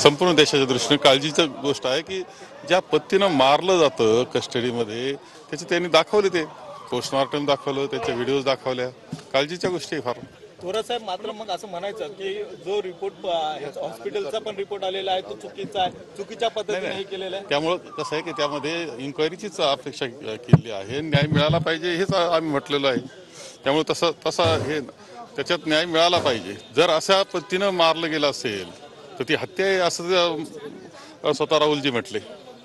संपूर्ण देशाच्या दृष्टीने काळजीची गोष्ट आहे की ज्या पद्धतीनं मारलं जातं कस्टडीमध्ये त्याचे त्यांनी दाखवले, ते पोस्टमॉर्टम दाखवलं, त्याच्या व्हिडिओज दाखवल्या. काळजीच्या गोष्टी आहे फार. थोरासाहेब, मात्र मग असं म्हणायचं की जो रिपोर्ट हॉस्पिटलचा पण रिपोर्ट आलेला आहे तो चुकीचा आहे, चुकीच्या पद्धतीने हे केलेलं आहे. त्यामुळं कसं आहे की त्यामध्ये इन्क्वायरीचीच अपेक्षा केली आहे. न्याय मिळाला पाहिजे हेच आम्ही म्हटलेलं आहे. त्यामुळे तसा हे त्याच्यात न्याय मिळाला पाहिजे. जर अशा पद्धतीनं मारलं गेलं असेल तर ती हत्या आहे असं स्वतः राहुलजी म्हटले.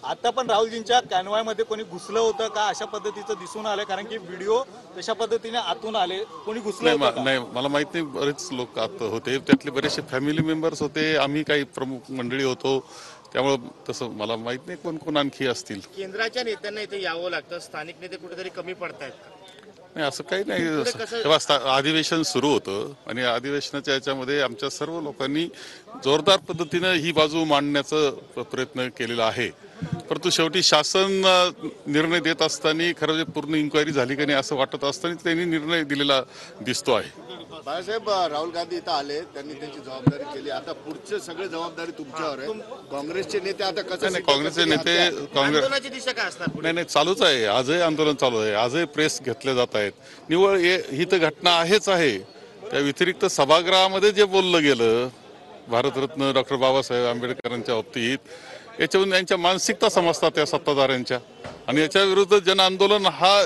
आता पण राहुलजींच्या कॅनवायमध्ये कोणी घुसलं होतं का, अशा पद्धतीचं दिसून आलं? कारण की व्हिडिओ तशा पद्धतीने आतून आले, कोणी घुसलं होतं का? नाही, मला माहित नाही. बरेच लोक आत होते, त्यातले बरेचसे फॅमिली मेंबर्स होते, आम्ही काही प्रमुख मंडळी होतो. त्यामुळं तसं मला माहित नाही कोण कोण आणखी असतील. केंद्राच्या नेत्यांना इथे यावं लागतं, स्थानिक नेते कुठेतरी कमी पडतायत. नाही, असं काही नाही. तेव्हा अधिवेशन सुरू होतं आणि अधिवेशनाच्या याच्यामध्ये आमच्या सर्व लोकांनी जोरदार पद्धतीनं ही बाजू मांडण्याचा प्रयत्न केलेला आहे. परंतु शेवटी शासन निर्णय देत असताना खरं पूर्ण इन्क्वायरी झाली का नाही असं वाटत असताना त्यांनी निर्णय दिलेला दिसतो आहे. बाळासाहेब, राहुल गांधी इथं आले, त्यांनी त्यांची जबाबदारी केली. आता पुढचे सगळे जबाबदारी तुमच्यावर आहे. काँग्रेसचे नेते आता कसं? नाही, काँग्रेसचे नेते आंदोलनाची दिशा काय असणार? नाही, चालूच आहे. आजही आंदोलन चालू आहे, आजही प्रेस घेतले जात आहेत. निव्वळ ही तर घटना आहेच आहे. त्या व्यतिरिक्त सभागृहामध्ये जे बोललं गेलं भारतरत्न डॉक्टर बाबासाहेब आंबेडकरांच्या बाबतीत, याच्यावरून यांच्या मानसिकता समजतात त्या सत्ताधाऱ्यांच्या, आणि याच्या विरुद्ध जन आंदोलन हा